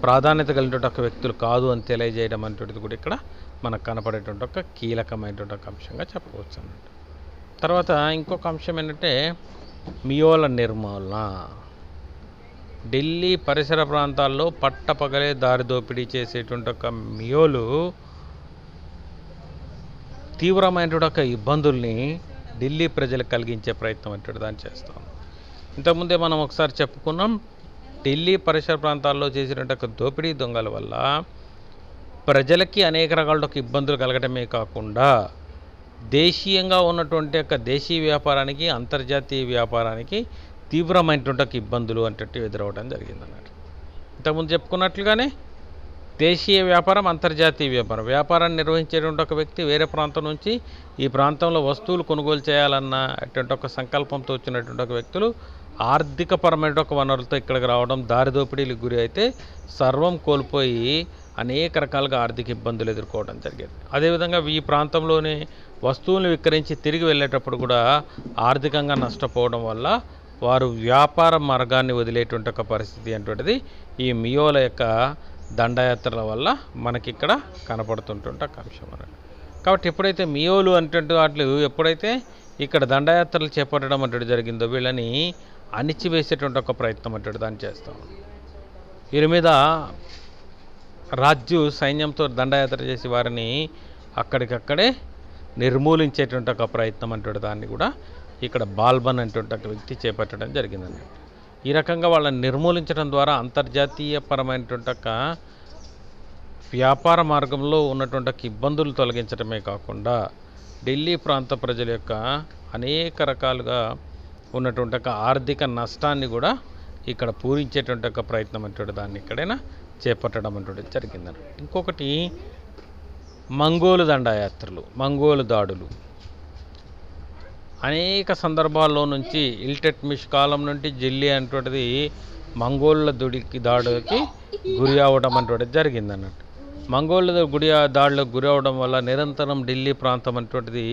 ప్రాధాన్యత కలిగినటువంటి ఒక వ్యక్తులు కాదు అని తెలియజేయడం అనేటువంటిది కూడా ఇక్కడ మనకు కనపడేటువంటి ఒక కీలకమైనటువంటి ఒక అంశంగా చెప్పవచ్చు అన్నట్టు. తర్వాత ఇంకొక అంశం ఏంటంటే మియోల నిర్మూలన. ఢిల్లీ పరిసర ప్రాంతాల్లో పట్టపగలే దారి దోపిడీ చేసేటువంటి ఒక మియోలు తీవ్రమైనటువంటి ఒక ఇబ్బందుల్ని ఢిల్లీ ప్రజలకు కలిగించే ప్రయత్నం అంటే దాన్ని చేస్తాం. ఇంతకుముందే మనం ఒకసారి చెప్పుకున్నాం, ఢిల్లీ పరిసర ప్రాంతాల్లో చేసినటువంటి ఒక దోపిడీ దొంగల వల్ల ప్రజలకి అనేక రకాల ఇబ్బందులు కలగడమే కాకుండా దేశీయంగా ఉన్నటువంటి ఒక దేశీయ వ్యాపారానికి అంతర్జాతీయ వ్యాపారానికి తీవ్రమైనటువంటి ఇబ్బందులు అంటే ఎదురవడం జరిగింది అన్నట్టు. ఇంతకుముందు చెప్పుకున్నట్లుగానే దేశీయ వ్యాపారం, అంతర్జాతీయ వ్యాపారాన్ని నిర్వహించేటువంటి ఒక వ్యక్తి వేరే ప్రాంతం నుంచి ఈ ప్రాంతంలో వస్తువులు కొనుగోలు చేయాలన్న అటువంటి ఒక సంకల్పంతో వచ్చినటువంటి ఒక వ్యక్తులు ఆర్థికపరమైన ఒక వనరులతో ఇక్కడికి రావడం, దారి దోపిడీలకు గురి అయితే సర్వం కోల్పోయి అనేక రకాలుగా ఆర్థిక ఇబ్బందులు ఎదుర్కోవడం జరిగేది. అదేవిధంగా ఈ ప్రాంతంలోనే వస్తువులను విక్రయించి తిరిగి వెళ్ళేటప్పుడు కూడా ఆర్థికంగా నష్టపోవడం వల్ల వారు వ్యాపార మార్గాన్ని వదిలేటువంటి ఒక పరిస్థితి అటువంటిది ఈ మియోల యొక్క దండయాత్రల వల్ల మనకి ఇక్కడ కనపడుతుంటుంటే ఒక అంశం అన్నట్టు. కాబట్టి ఎప్పుడైతే మియోలు అంటే వాటి ఎప్పుడైతే ఇక్కడ దండయాత్రలు చేపట్టడం అంటే జరిగిందో వీళ్ళని అణిచివేసేటువంటి ఒక ప్రయత్నం అంటే దాన్ని చేస్తాం. వీరి మీద రాజ్యు సైన్యంతో దండయాత్ర చేసి వారిని అక్కడికక్కడే నిర్మూలించేటువంటి ఒక ప్రయత్నం అంటే దాన్ని కూడా ఇక్కడ బాల్బన్ అనేటువంటి ఒక వ్యక్తి చేపట్టడం జరిగిందండి. ఈ రకంగా వాళ్ళని నిర్మూలించడం ద్వారా అంతర్జాతీయపరమైనటువంటి ఒక వ్యాపార మార్గంలో ఉన్నటువంటి ఇబ్బందులు తొలగించడమే కాకుండా ఢిల్లీ ప్రాంత ప్రజల యొక్క అనేక రకాలుగా ఉన్నటువంటి ఒక ఆర్థిక నష్టాన్ని కూడా ఇక్కడ పూరించేటువంటి ఒక ప్రయత్నం అంటే దాన్ని ఇక్కడైనా చేపట్టడం అంటే జరిగిందండి. ఇంకొకటి మంగోలు దండయాత్రలు, మంగోలు దాడులు. అనేక సందర్భాల్లో నుంచి ఇల్టెట్మిష్ కాలం నుండి ఢిల్లీ అనేటువంటిది మంగోళ్ళ దాడికి గురి అవడం అనేటువంటిది జరిగింది అన్నట్టు. మంగోళ్ళ దాడులకు గురి అవడం వల్ల నిరంతరం ఢిల్లీ ప్రాంతం అనేటువంటిది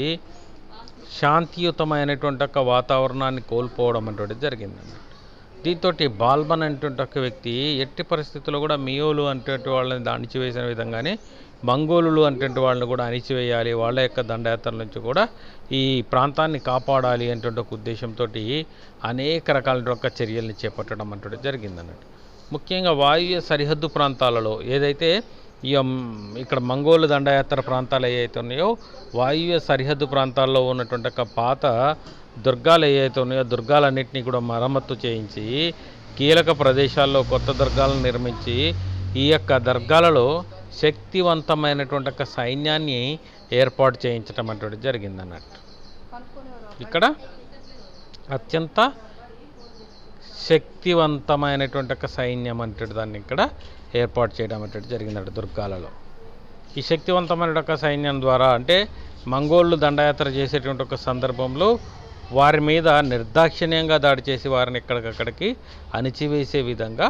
శాంతియుతమైనటువంటి ఒక వాతావరణాన్ని కోల్పోవడం అనేటువంటిది జరిగింది అన్నట్టు. దీంతో బాల్బన్ అనేటువంటి ఒక వ్యక్తి ఎట్టి పరిస్థితుల్లో కూడా మియోలు అనేటువంటి వాళ్ళని అణిచివేసిన విధంగానే మంగోలులు అనేటువంటి వాళ్ళని కూడా అణిచివేయాలి, వాళ్ళ యొక్క దండయాత్రల నుంచి కూడా ఈ ప్రాంతాన్ని కాపాడాలి అనేటువంటి ఒక ఉద్దేశంతో అనేక రకాల చర్యల్ని చేపట్టడం అంటే జరిగిందన్నట్టు. ముఖ్యంగా వాయువ్య సరిహద్దు ప్రాంతాలలో ఏదైతే ఇక్కడ మంగోలు దండయాత్ర ప్రాంతాలు ఏవైతే ఉన్నాయో వాయువ్య సరిహద్దు ప్రాంతాల్లో ఉన్నటువంటి ఒక పాత దుర్గాలు ఏవైతే ఉన్నాయో దుర్గాలన్నింటినీ కూడా మరమ్మత్తు చేయించి కీలక ప్రదేశాల్లో కొత్త దుర్గాలను నిర్మించి ఈ యొక్క దుర్గాలలో శక్తివంతమైనటువంటి ఒక సైన్యాన్ని ఏర్పాటు చేయించడం అంటే జరిగిందన్నట్టు. ఇక్కడ అత్యంత శక్తివంతమైనటువంటి ఒక సైన్యం అంటే దాన్ని ఇక్కడ ఏర్పాటు చేయడం అంటే జరిగిందట దుర్గాలలో. ఈ శక్తివంతమైన ఒక సైన్యం ద్వారా అంటే మంగోళ్ళు దండయాత్ర చేసేటువంటి ఒక సందర్భంలో వారి మీద నిర్దాక్షిణ్యంగా దాడి చేసి వారిని ఎక్కడికక్కడికి అణిచివేసే విధంగా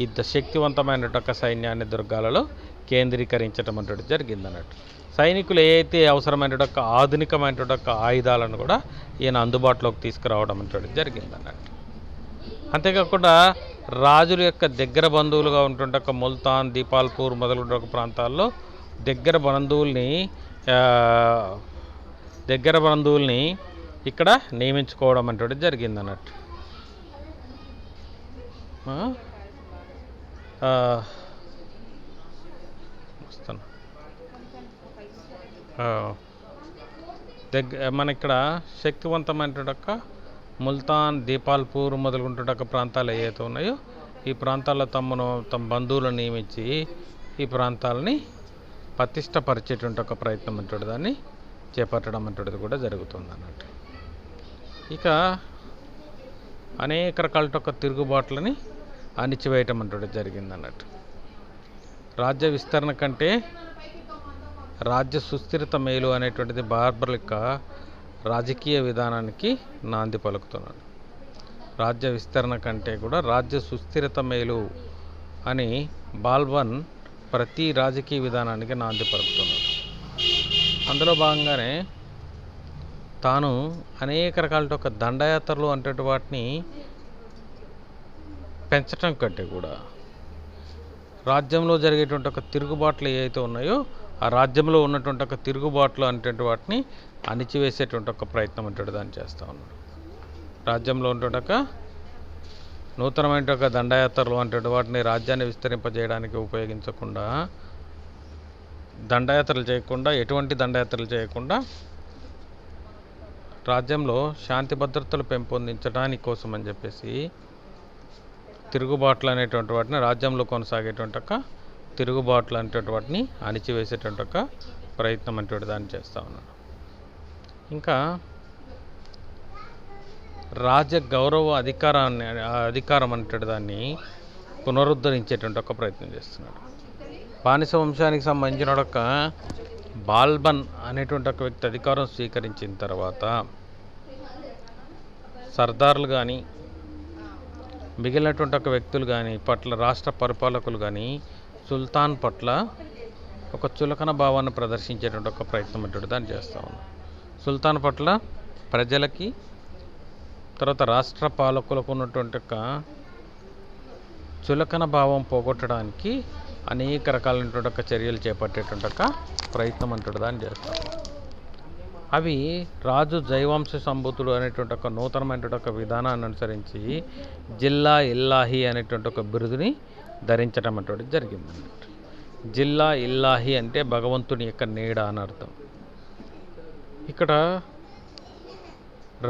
ఈ శక్తివంతమైన ఒక సైన్యాన్ని దుర్గాలలో కేంద్రీకరించడం అంటే జరిగిందన్నట్టు. సైనికులు ఏదైతే అవసరమైన ఒక ఆధునికమైన ఒక ఆయుధాలను కూడా ఈయన అందుబాటులోకి తీసుకురావడం అంటే జరిగిందన్నట్టు. అంతేకాకుండా రాజుల యొక్క దగ్గర బంధువులుగా ఉంటుంటే ఒక ముల్తాన్, దీపాల్పూర్ మొదలైన ఒక ప్రాంతాల్లో దగ్గర బంధువుల్ని ఇక్కడ నియమించుకోవడం అంటే జరిగిందన్నట్టు. మన ఇక్కడ శక్తివంతమైనటువంటి ముల్తాన్, దీపాల్పూర్ మొదలుగుంటున్న ప్రాంతాలు ఏవైతే ఉన్నాయో ఈ ప్రాంతాల్లో తమ బంధువులను నియమించి ఈ ప్రాంతాలని పటిష్టపరిచేటువంటి ఒక ప్రయత్నం అంటాడు దాన్ని చేపట్టడం అంటది కూడా జరుగుతుంది అన్నట్టు. ఇక అనేక రకాల తిరుగుబాట్లని అణిచివేయటం అంటది జరిగిందన్నట్టు. రాజ్య విస్తరణ కంటే రాజ్య సుస్థిరత మేలు అనేటువంటిది బార్బర్ యొక్క రాజకీయ విధానానికి నాంది పలుకుతున్నాడు. రాజ్య విస్తరణ కంటే కూడా రాజ్య సుస్థిరత మేలు అని బాల్బన్ ప్రతి రాజకీయ విధానానికి నాంది పలుకుతున్నాడు. అందులో భాగంగానే తాను అనేక రకాల ఒక దండయాత్రలు అంటే వాటిని పెంచటం కంటే కూడా రాజ్యంలో జరిగేటువంటి ఒక తిరుగుబాట్లు ఏవైతే ఉన్నాయో ఆ రాజ్యంలో ఉన్నటువంటి ఒక తిరుగుబాట్లు అనేటువంటి వాటిని అణిచివేసేటువంటి ఒక ప్రయత్నం అంటే దాన్ని చేస్తూ ఉన్నాడు. రాజ్యంలో ఉన్నటువంటి ఒక నూతనమైన ఒక దండయాత్రలు అంటే వాటిని రాజ్యాన్ని విస్తరింపజేయడానికి ఉపయోగించకుండా ఎటువంటి దండయాత్రలు చేయకుండా రాజ్యంలో శాంతి భద్రతలు పెంపొందించడానికి కోసం అని చెప్పేసి తిరుగుబాట్లు అనేటువంటి వాటిని రాజ్యంలో కొనసాగేటువంటి ఒక తిరుగుబాట్లు అనేటువంటి వాటిని అణిచివేసేటువంటి ఒక ప్రయత్నం అంటే దాన్ని చేస్తూ ఉన్నాడు. ఇంకా రాజ్య గౌరవ అధికారం అంటే దాన్ని పునరుద్ధరించేటువంటి ఒక ప్రయత్నం చేస్తున్నాడు. బానిస వంశానికి సంబంధించిన ఒక బాల్బన్ అనేటువంటి ఒక వ్యక్తి అధికారం స్వీకరించిన తర్వాత సర్దార్లు కానీ మిగిలినటువంటి ఒక వ్యక్తులు కానీ పట్ల రాష్ట్ర పరిపాలకులు కానీ సుల్తాన్ పట్ల ఒక చులకన భావాన్ని ప్రదర్శించేటువంటి ఒక ప్రయత్నం అంటే దాన్ని చేస్తూ ఉన్నాం. సుల్తాన్ పట్ల ప్రజలకి తర్వాత రాష్ట్ర పాలకులకు ఉన్నటువంటి ఒక చులకన భావం పోగొట్టడానికి అనేక రకాలైనటువంటి ఒక చర్యలు చేపట్టేటువంటి ఒక ప్రయత్నం అంటే దాన్ని చేస్తాం. అవి రాజు జైవంశ సంభూతుడు అనేటువంటి ఒక నూతనమైనటువంటి ఒక విధానాన్ని అనుసరించి జిల్లా ఇల్లాహి అనేటువంటి ఒక బిరుదుని ధరించడం అంటే జరిగింది. జిల్లా ఇల్లాహి అంటే భగవంతుని యొక్క నీడ అని అర్థం. ఇక్కడ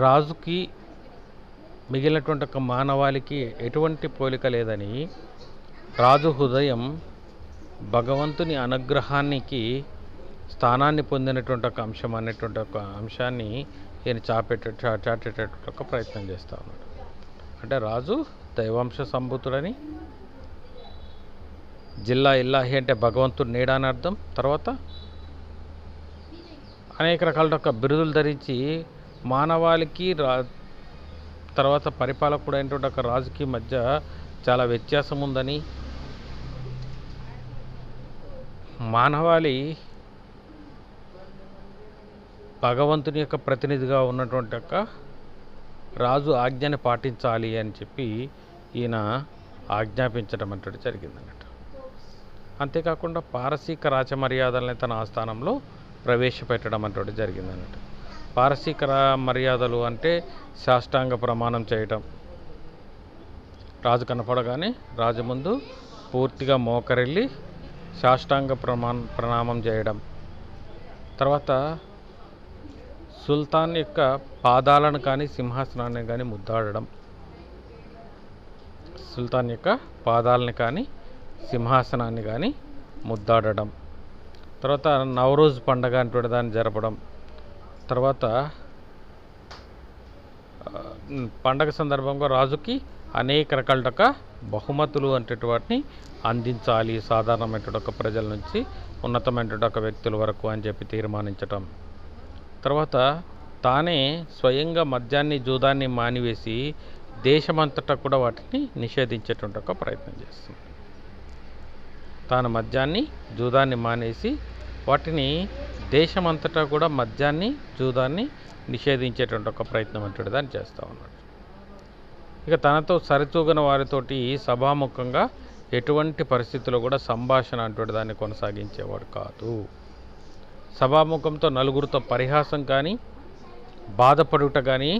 రాజుకి మిగిలినటువంటి ఒక మానవాళికి ఎటువంటి పోలిక లేదని రాజు హృదయం భగవంతుని అనుగ్రహానికి స్థానాన్ని పొందినటువంటి ఒక అంశం అనేటువంటి ఒక అంశాన్ని ఈయన చాటేటటువంటి ఒక ప్రయత్నం చేస్తూ ఉన్నాడు. అంటే రాజు దైవాంశ సంభూతుడని, జిల్లా ఇల్లాహి అంటే భగవంతుడి నీడ అని అర్థం. తర్వాత అనేక రకాల ఒక బిరుదులు ధరించి మానవాళికి తర్వాత పరిపాలకుడైనటువంటి ఒక రాజుకి మధ్య చాలా వ్యత్యాసం ఉందని, మానవాళి భగవంతుని యొక్క ప్రతినిధిగా ఉన్నటువంటి ఒక రాజు ఆజ్ఞని పాటించాలి అని చెప్పి ఈయన ఆజ్ఞాపించడం అంటే జరిగిందన్నట్టు. అంతేకాకుండా పారసీక రాచమర్యాదల్ని తన ఆస్థానంలో ప్రవేశపెట్టడం అంటే జరిగిందన్నట్టు. పారసీక మర్యాదలు అంటే సాష్టాంగ ప్రమాణం చేయటం, రాజు కనపడగానే రాజు ముందు పూర్తిగా మోకరిల్లి సాష్టాంగ ప్రణామం చేయడం, తర్వాత సుల్తాన్ యొక్క పాదాలను కానీ సింహాసనాన్ని కానీ ముద్దాడడం, సుల్తాన్ యొక్క పాదాలని కానీ సింహాసనాన్ని కానీ ముద్దాడడం, తర్వాత నవరోజ్ పండగ అంటే దాన్ని జరపడం, తర్వాత పండగ సందర్భంగా రాజుకి అనేక రకాల బహుమతులు అంటే వాటిని అందించాలి సాధారణమైనటువంటి ప్రజల నుంచి ఉన్నతమైనటువంటి వ్యక్తుల వరకు అని చెప్పి తీర్మానించటం, తర్వాత తానే స్వయంగా మద్యాన్ని జూదాన్ని మానివేసి దేశమంతటా కూడా వాటిని నిషేధించేటువంటి ఒక ప్రయత్నం చేస్తుంది. తాను మద్యాన్ని జూదాన్ని మానేసి వాటిని దేశమంతటా కూడా మద్యాన్ని జూదాన్ని నిషేధించేటువంటి ఒక ప్రయత్నం అంటే దాన్ని చేస్తూ ఉన్నాడు. ఇక తనతో సరితూగిన వారితోటి సభాముఖంగా ఎటువంటి పరిస్థితుల్లో కూడా సంభాషణ అంటే దాన్ని కొనసాగించేవాడు కాదు. సభాముఖంతో నలుగురితో పరిహాసం కానీ బాధపడుట కానీ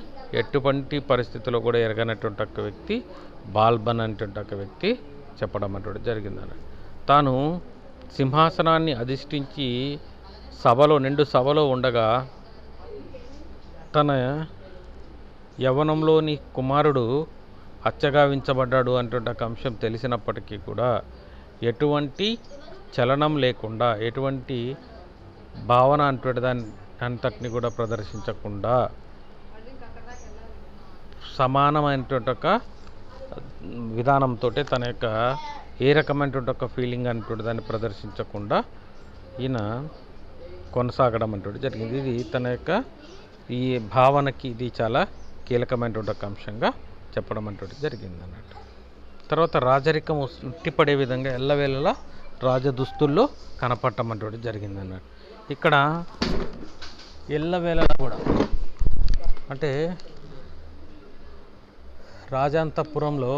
ఎటువంటి పరిస్థితుల్లో కూడా ఎరగనటువంటి ఒక వ్యక్తి బాల్బన్ అనేటువంటి ఒక వ్యక్తి చెప్పడం అంటే జరిగిందని. తాను సింహాసనాన్ని అధిష్ఠించి నిండు సభలో ఉండగా తన యవ్వనంలోని కుమారుడు హత్యగావించబడ్డాడు అనేటువంటి ఒక అంశం తెలిసినప్పటికీ కూడా ఎటువంటి చలనం లేకుండా ఎటువంటి భావన అంటే దాని అంతటిని కూడా ప్రదర్శించకుండా సమానమైనటువంటి ఒక విధానంతో తన యొక్క ఏ రకమైనటువంటి ఒక ఫీలింగ్ అనేటువంటి దాన్ని ప్రదర్శించకుండా ఈయన కొనసాగడం అంటే జరిగింది. ఇది తన యొక్క ఈ భావనకి ఇది చాలా కీలకమైనటువంటి ఒక అంశంగా చెప్పడం అంటే జరిగింది అన్నట్టు. తర్వాత రాజరికం ఉట్టిపడే విధంగా ఎల్లవేళలా రాజదుస్తుల్లో కనపడటం అంటే జరిగింది అన్నట్టు. ఇక్కడ ఎల్లవేళలా కూడా అంటే రాజాంతపురంలో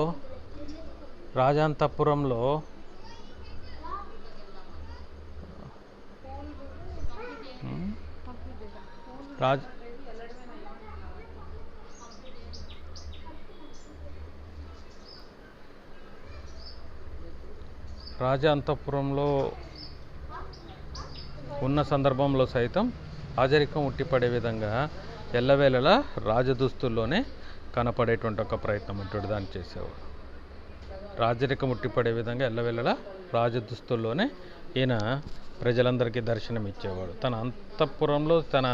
ఉన్న సందర్భంలో సైతం రాజరికం ఉట్టిపడే విధంగా ఎల్లవేళలా రాజదుస్తుల్లోనే కనపడేటువంటి ఒక ప్రయత్నం అంటే దాన్ని చేసేవాడు. రాజరికం ఉట్టిపడే విధంగా ఎల్లవేళలా రాజదుస్తుల్లోనే ఈయన ప్రజలందరికీ దర్శనం ఇచ్చేవాడు. తన అంతఃపురంలో తన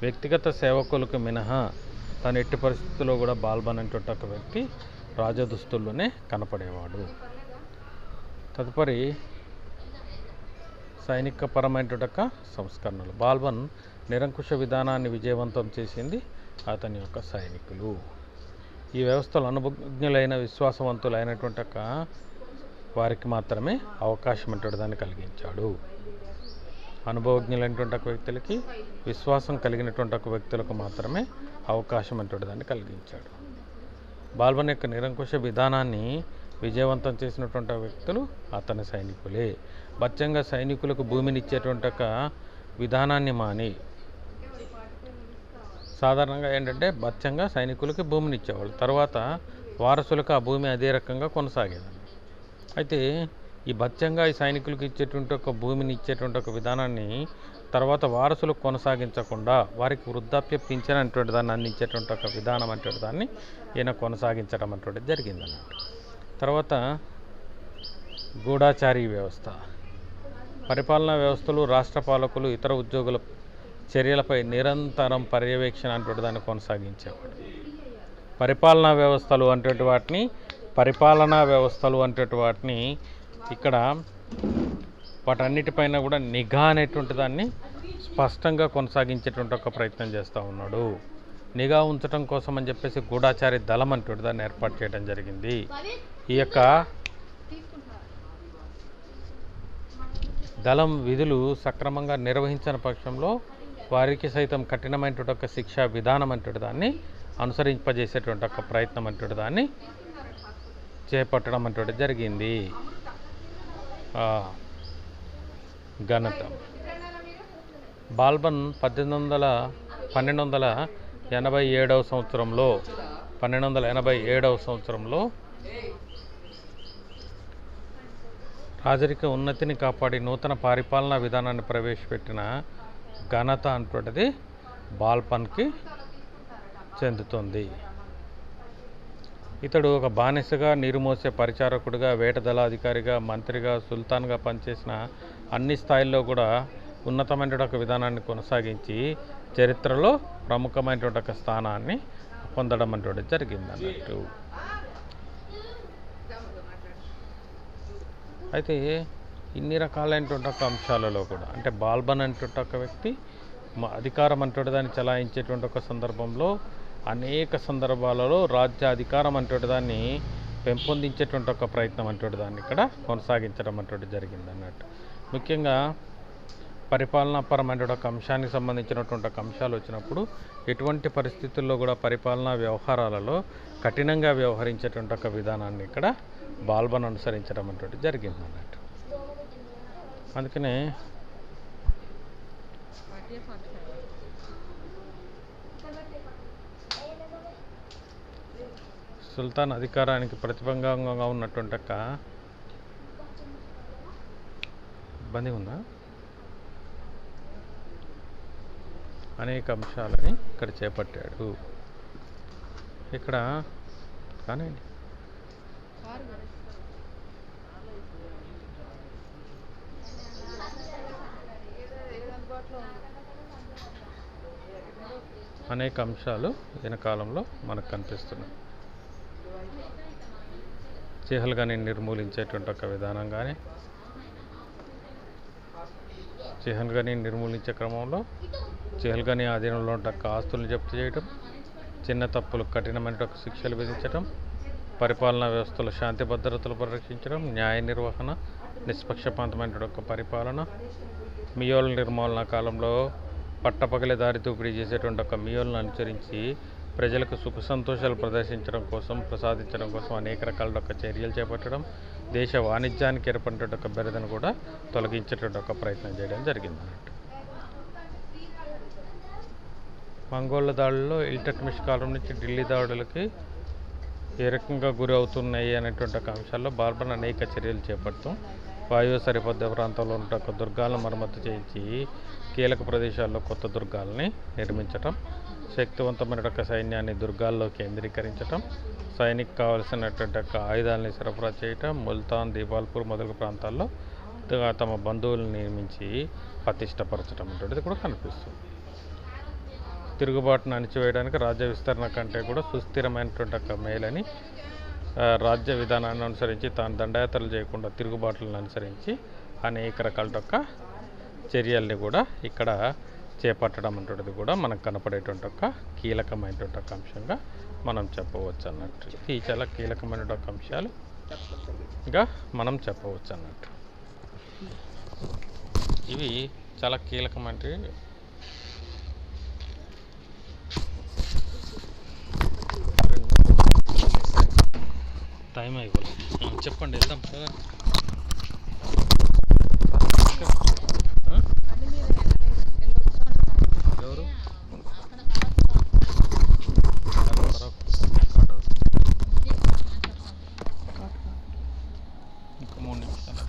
వ్యక్తిగత సేవకులకు మినహా తన ఎట్టి పరిస్థితుల్లో కూడా బాల్బన్ అనేటువంటి ఒక వ్యక్తి రాజదుస్తుల్లోనే కనపడేవాడు. తదుపరి సైనిక పరమైనటువంటి ఒక సంస్కరణలు. బాల్బన్ నిరంకుశ విధానాన్ని విజయవంతం చేసింది అతని యొక్క సైనికులు. ఈ వ్యవస్థలో అనుభజ్ఞులైన విశ్వాసవంతులైనటువంటి ఒక వారికి మాత్రమే అవకాశం అంటే దాన్ని కలిగించాడు. అనుభవజ్ఞులైనటువంటి ఒక వ్యక్తులకి విశ్వాసం కలిగినటువంటి ఒక వ్యక్తులకు మాత్రమే అవకాశం అంటే దాన్ని కలిగించాడు. బాల్బన్ యొక్క నిరంకుశ విధానాన్ని విజయవంతం చేసినటువంటి వ్యక్తులు అతని సైనికులే. బచ్చంగా సైనికులకు భూమిని ఇచ్చేటువంటి ఒక విధానాన్ని మాని సాధారణంగా ఏంటంటే బచ్చంగా సైనికులకి భూమిని ఇచ్చేవాళ్ళు, తర్వాత వారసులకు ఆ భూమి అదే రకంగా కొనసాగేది. అయితే ఈ బచ్చంగా ఈ సైనికులకు ఇచ్చేటువంటి ఒక భూమిని ఇచ్చేటువంటి ఒక విధానాన్ని తర్వాత వారసులకు కొనసాగించకుండా వారికి వృద్ధాప్య పింఛన్ అనేటువంటి దాన్ని అందించేటువంటి ఒక విధానం అంటే దాన్ని ఈయన కొనసాగించడం అటువంటిది జరిగింది అన్నట్టు. తర్వాత గూఢాచారీ వ్యవస్థ. పరిపాలనా వ్యవస్థలు రాష్ట్ర పాలకులు ఇతర ఉద్యోగుల చర్యలపై నిరంతరం పర్యవేక్షణ అంటే దాన్ని కొనసాగించేవాడు. పరిపాలనా వ్యవస్థలు అంటే వాటిని ఇక్కడ వాటన్నిటిపైన కూడా నిఘా అనేటువంటి దాన్ని స్పష్టంగా కొనసాగించేటువంటి ఒక ప్రయత్నం చేస్తూ ఉన్నాడు. నిఘా ఉంచడం కోసం అని చెప్పేసి గూఢాచారి దళం అంటే దాన్ని ఏర్పాటు చేయడం జరిగింది. ఈ యొక్క దళం విధులు సక్రమంగా నిర్వహించిన పక్షంలో వారికి సైతం కఠినమైనటువంటి ఒక శిక్షా విధానం అంటే దాన్ని అనుసరింపజేసేటువంటి ఒక ప్రయత్నం అంటే దాన్ని చేపట్టడం అటువంటి జరిగింది. ఘనత బాల్బన్ 1287 సంవత్సరంలో రాజరిక ఉన్నతిని కాపాడి నూతన పరిపాలనా విధానాన్ని ప్రవేశపెట్టిన ఘనత అటువంటిది బాల్బన్కి చెందుతుంది. ఇతడు ఒక బానిసగా, నీరుమోసే పరిచారకుడిగా, వేటదళాధికారిగా, మంత్రిగా, సుల్తాన్గా పనిచేసిన అన్ని స్థాయిల్లో కూడా ఉన్నతమైనటువంటి ఒక విధానాన్ని కొనసాగించి చరిత్రలో ప్రముఖమైనటువంటి ఒక స్థానాన్ని పొందడం అటువంటిది జరిగింది అన్నట్టు. అయితే ఇన్ని రకాలైనటువంటి ఒక అంశాలలో కూడా అంటే బాల్బన్ అనేటువంటి ఒక వ్యక్తి అధికారం అంటే దాన్ని చలాయించేటువంటి ఒక సందర్భంలో అనేక సందర్భాలలో రాజ్య అధికారం అంటే దాన్ని పెంపొందించేటువంటి ఒక ప్రయత్నం అంటే దాన్ని ఇక్కడ కొనసాగించడం అంటే జరిగింది అన్నట్టు. ముఖ్యంగా పరిపాలనాపరమైన ఒక అంశానికి సంబంధించినటువంటి ఒక అంశాలు వచ్చినప్పుడు ఎటువంటి పరిస్థితుల్లో కూడా పరిపాలనా వ్యవహారాలలో కఠినంగా వ్యవహరించేటువంటి ఒక విధానాన్ని ఇక్కడ బాల్బన్ అనుసరించడం అంటే జరిగింది అన్నట్టు. అందుకనే సుల్తాన్ అధికారానికి ప్రతిబంధకంగా ఉన్నటువంటి ఒక ఇబ్బంది ఉందా అనేక అంశాలని ఇక్కడ చేపట్టాడు. ఇక్కడ కానీ అనేక అంశాలు ఈయన కాలంలో మనకు కనిపిస్తున్నాయి. చిహల్గని నిర్మూలించేటువంటి ఒక విధానం కానీ చిహల్గని నిర్మూలించే క్రమంలో చిహల్గని ఆధీనంలో ఉన్న ఆస్తులను జప్తు చేయడం, చిన్న తప్పులు కఠినమైన ఒక శిక్షలు విధించడం, పరిపాలనా వ్యవస్థలో శాంతి భద్రతలు పరిరక్షించడం, న్యాయ నిర్వహణ, నిష్పక్షపాతమైన ఒక పరిపాలన, మియోల నిర్మూలన కాలంలో పట్టపగలే దారి దోపిడీ చేసేటువంటి ఒక మియోలను అనుసరించి ప్రజలకు సుఖ సంతోషాలు ప్రసాదించడం కోసం అనేక రకాల ఒక చర్యలు చేపట్టడం, దేశ వాణిజ్యానికి ఏర్పడినటువంటి ఒక బెరదను కూడా తొలగించేటువంటి ఒక ప్రయత్నం చేయడం జరిగింది అన్నట్టు. మంగోళ్ళ దాడుల్లో ఇల్టట్మిష్ కాలం నుంచి ఢిల్లీ దాడులకి ఏ రకంగా గురి అవుతున్నాయి అనేటువంటి ఒక అంశాల్లో బాల్బన్ అనేక చర్యలు చేపడుతూ వాయువ్య సరిహద్దు ప్రాంతంలో ఉన్న ఒక దుర్గాలను మరమ్మతు చేయించి కీలక ప్రదేశాల్లో కొత్త దుర్గాలని నిర్మించటం, శక్తివంతమైన ఒక సైన్యాన్ని దుర్గాల్లో కేంద్రీకరించటం, సైనిక్ కావలసినటువంటి ఒక ఆయుధాలని సరఫరా చేయటం, ముల్తాన్, దీపాల్పూర్ మొదలగు ప్రాంతాల్లో తమ బంధువులను నియమించి పటిష్టపరచడం అనేటువంటిది కూడా కనిపిస్తుంది. తిరుగుబాటును అణిచివేయడానికి రాజ్య విస్తరణ కంటే కూడా సుస్థిరమైనటువంటి ఒక మేలని రాజ్య విధానాన్ని అనుసరించి తాను దండయాత్రలు చేయకుండా తిరుగుబాట్లను అనుసరించి అనేక రకాల చర్యల్ని కూడా ఇక్కడ చేపట్టడం అంటున్నది కూడా మనకు కనపడేటువంటి ఒక కీలకమైనటువంటి ఒక అంశంగా మనం చెప్పవచ్చు అన్నట్టు. ఇది చాలా కీలకమైన ఒక అంశాలుగా మనం చెప్పవచ్చు అన్నట్టు. ఇవి చాలా కీలకమైన టైం అయిపోలేదు. చెప్పండి వెళ్దాం కదా. ఎవరు ఇంకా 3 నిమిషాలు.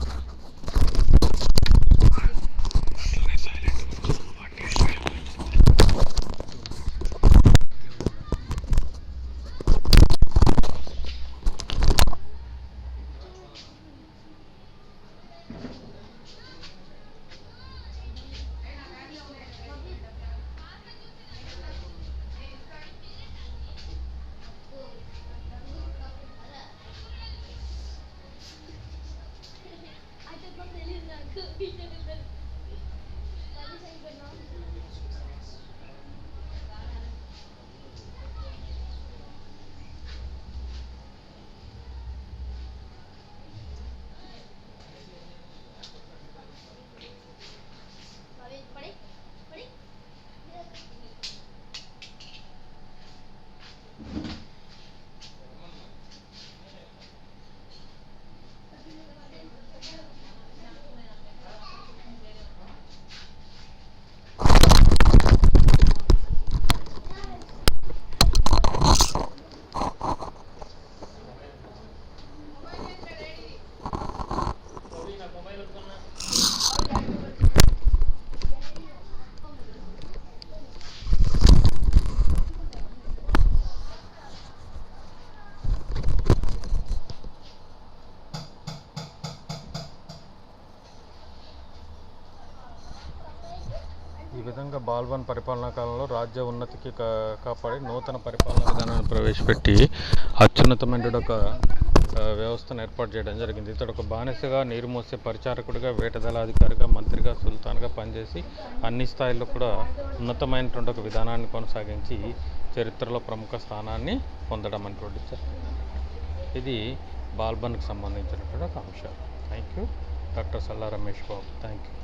విధంగా బాల్బన్ పరిపాలనా కాలంలో రాజ్య ఉన్నతికి కాపాడి నూతన పరిపాలనా విధానాన్ని ప్రవేశపెట్టి అత్యున్నతమైన ఒక వ్యవస్థను ఏర్పాటు చేయడం జరిగింది. ఇతడు ఒక బానిసగా, నీరు మోసే పరిచారకుడిగా, వేటదళాధికారిగా, మంత్రిగా, సుల్తాన్గా పనిచేసి అన్ని స్థాయిల్లో కూడా ఉన్నతమైనటువంటి ఒక విధానాన్ని కొనసాగించి చరిత్రలో ప్రముఖ స్థానాన్ని పొందడం అనేటువంటి జరిగింది. ఇది బాల్బన్కి సంబంధించినటువంటి ఒక అంశం. Thank you doctor Salla Ramesh Babu. Thank you.